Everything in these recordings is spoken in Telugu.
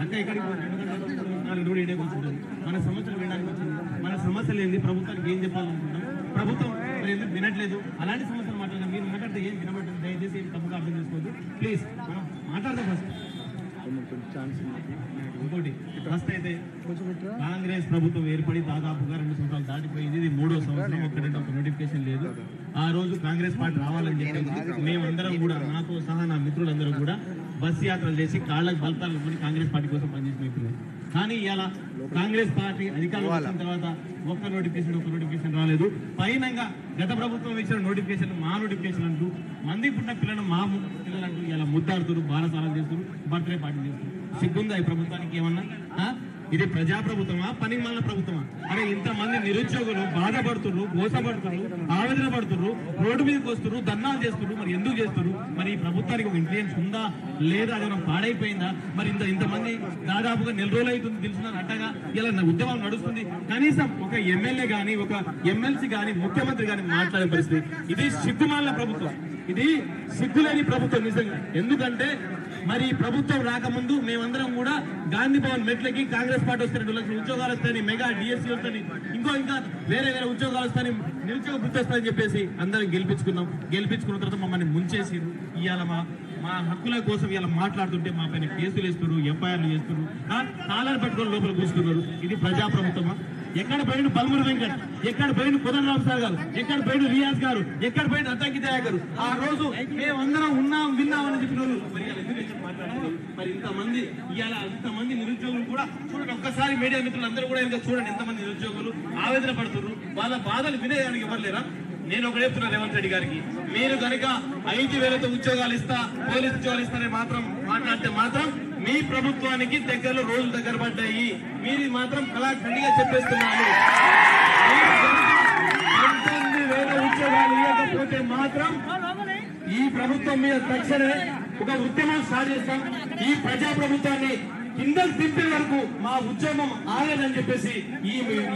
అంటే ఎక్కడికి 2 కూడా ఇండియాకి వచ్చింటుంది. మన సమస్యలు వినడానికి వచ్చింది. మన సమస్యలు ఏంది, ప్రభుత్వానికి ఏం చెప్పాలనుకుంటున్నాం, ప్రభుత్వం ఎందుకు వినట్లేదు, అలాంటి సమస్యలు మాట్లాడినా మీరు మాట్లాడితే ఏం వినబడుతుంది. దయచేసి ఏం తప్పుగా అర్థం చేసుకోవద్దు ప్లీజ్. మనం మాట్లాడదాం ఫస్ట్. ఇంకోటి ఫస్ట్ అయితే కాంగ్రెస్ ప్రభుత్వం ఏర్పడి దాదాపుగా 2 సంవత్సరాలు దాటిపోయింది. ఇది 3వ సంవత్సరం. ఒక్కడంటే ఒక నోటిఫికేషన్ లేదు. ఆ రోజు కాంగ్రెస్ పార్టీ రావాలని చెప్పి మేమందరం కూడా, నాతో సహా నా మిత్రులందరూ కూడా బస్ యాత్రలు చేసి కాళ్ళకు బలతాలు కొని కాంగ్రెస్ పార్టీ కోసం పనిచేసిన. కానీ ఇలా కాంగ్రెస్ పార్టీ అధికారంలో వచ్చిన తర్వాత ఒక్క నోటిఫికేషన్ రాలేదు. పైనంగా గత ప్రభుత్వం ఇచ్చిన నోటిఫికేషన్ మా నోటిఫికేషన్ అంటూ మంది పుట్టిన పిల్లలను మా పిల్లలంటూ ఇలా ముద్దాడుతున్నారు, బాలసాలను చేస్తున్నారు, బర్త్డే పార్టీ చేస్తున్నారు. సిగ్గుందా ఈ ప్రభుత్వానికి ఏమన్నా? ఇది ప్రజాప్రభుత్వమా, పని మాలిన ప్రభుత్వమా? అరే ఇంతమంది నిరుద్యోగులు బాధపడుతున్నారు, మోసపడుతున్నారు, ఆవేదన పడుతున్నారు, రోడ్డు మీదకి వస్తున్నారు, ధర్నాలు చేస్తున్నారు. మరి ఎందుకు చేస్తున్నారు? మరి ఈ ప్రభుత్వానికి ఒక ఇన్ఫ్లుయెన్స్ ఉందా లేదా, అది పాడైపోయిందా? మరి ఇంతమంది దాదాపుగా 4 రోజులు అవుతుంది తెలుసున్నారు అట్టగా ఇలా ఉద్యమం నడుస్తుంది. కనీసం ఒక ఎమ్మెల్యే గాని, ఒక ఎమ్మెల్సీ గాని, ముఖ్యమంత్రి గాని మాట్లాడే పరిస్థితి. ఇది సిగ్గుమాలిన ప్రభుత్వం, ఇది సిగ్గులేని ప్రభుత్వం నిజంగా. ఎందుకంటే మరి ప్రభుత్వం రాకముందు మేమందరం కూడా గాంధీ భవన్ మెట్లకి కాంగ్రెస్ పార్టీ వస్తే 2 లక్షల ఉద్యోగాలు వస్తాయని, మెగా డిఎస్సీ వస్తాయని, ఇంకా వేరే ఉద్యోగాలు వస్తాయని, నిరుద్యోగ వృత్తి వస్తాయని చెప్పేసి అందరం గెలిపించుకున్న తర్వాత మమ్మల్ని ముంచేసి ఇవాళ మా హక్కుల కోసం ఇలా మాట్లాడుతుంటే మా పైన కేసులు వేస్తున్నారు, ఎఫ్ఐఆర్లు చేస్తున్నారు, తాళాలు పట్టుకొని లోపల కూర్చున్నారు. ఇది ప్రజాప్రభుత్వమా? ఎక్కడ పోయిన బల్మూరి వెంకట్, ఎక్కడ పోయిన కుదరరావు సార్ గారు, ఎక్కడ పోయిన రియాజ్ గారు, ఎక్కడ పోయిన అద్దంకిదయ్య గారు? ఆ రోజు మేమందరం విన్నామని చెప్పిన మరి ఇంతమంది ఇవాళ ఇంతమంది నిరుద్యోగులు కూడా చూడండి. ఒక్కసారి మీడియా మిత్రులు అందరూ కూడా ఇంకా చూడండి ఎంతమంది నిరుద్యోగులు ఆవేదన పడుతున్నారు. వాళ్ళ బాధలు వినేదానికి ఎవరు లేరా? నేను ఒకటి చెప్తున్నా రేవంత్ రెడ్డి గారికి, మీరు కనుక 5,000తో ఉద్యోగాలు ఇస్తా, పోలీసు ఉద్యోగాలు ఇస్తారని మాట్లాడితే మాత్రం మీ ప్రభుత్వానికి దగ్గరలో రోజులు దగ్గర పడ్డాయి. మీరు మాత్రం కళాఖండిగా చెప్పేస్తున్నారు. 19,000 ఉద్యోగాలు ఇవ్వకపోతే మాత్రం ఈ ప్రభుత్వం మీద తక్షణమే ఒక ఉద్యమం స్టార్ట్ చేస్తాం. ఈ ప్రజా ప్రభుత్వాన్ని కిందకు దింపే వరకు మా ఉద్యమం ఆగదని చెప్పేసి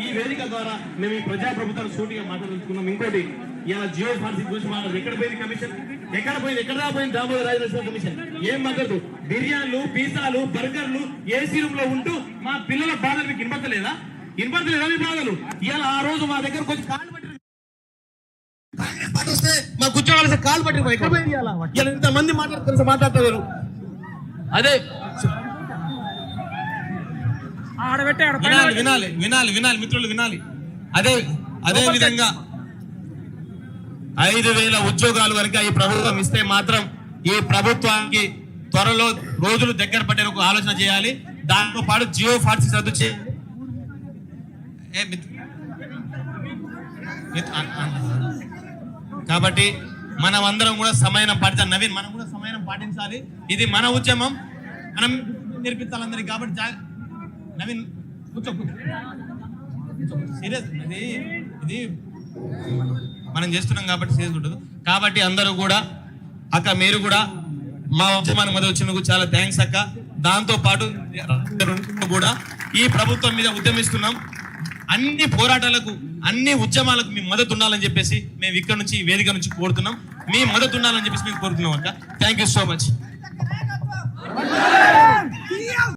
ఈ వేదిక ద్వారా మేము ఈ ప్రజా ప్రభుత్వాన్ని సూటిగా మాట్లాడుతున్నాం. ఇంకోటి ఇలా జియో ఫార్సీ గురించి మాట్లాడు. ఎక్కడ పోయింది కమిషన్? ఎక్కడ పోయింది దామోదర్ రాజనరసింహ కమిషన్? ఏం మాట్లాడు? బిర్యానీలు, పిజ్జాలు, బర్గర్లు ఏసీ రూమ్ లో ఉంటూ మా పిల్లల బాధలు మీకు వినపడలేదా మీ బాధలు? ఇలా ఆ రోజు మా దగ్గర కొంచెం కాళ్ళు పట్టి వస్తే మా ఉద్యోగాలు కాలు పట్టి ఎక్కడ పోయింది? ఇలా ఇంతమంది మాట్లాడతారు. అదే వినాలి మిత్రులు, వినాలి. అదే విధంగా 5,000 ఉద్యోగాలు కనుక ఈ ప్రభుత్వం ఇస్తే మాత్రం ఈ ప్రభుత్వానికి త్వరలో రోజులు దగ్గర పట్టే ఒక ఆలోచన చేయాలి. దాంతో పాటు జియో ఫార్సీ రద్దు చేయాలి. కాబట్టి మనం అందరం కూడా సమయం పాటించాలి. నవీన్, మనం కూడా సమయం పాటించాలి. ఇది మన ఉద్యమం, మనం నేర్పించాలి అందరికి. కాబట్టి నవీన్ కూర్చో, సీరియస్, ఇది మనం చేస్తున్నాం కాబట్టి సీరియస్ ఉంటుంది. కాబట్టి అందరూ కూడా అక్క, మీరు కూడా మా ఉద్యమానికి మధ్య వచ్చినందుకు చాలా థ్యాంక్స్ అక్క. దాంతో పాటు కూడా ఈ ప్రభుత్వం మీద ఉద్యమిస్తున్నాం. అన్ని పోరాటాలకు, అన్ని ఉద్యమాలకు మీ మద్దతు ఉండాలని చెప్పేసి మేము ఇక్కడ నుంచి, ఈ వేదిక నుంచి కోరుతున్నాం. మీ మద్దతు ఉండాలని చెప్పేసి మేము కోరుతున్నాం అక్క. Thank you so much.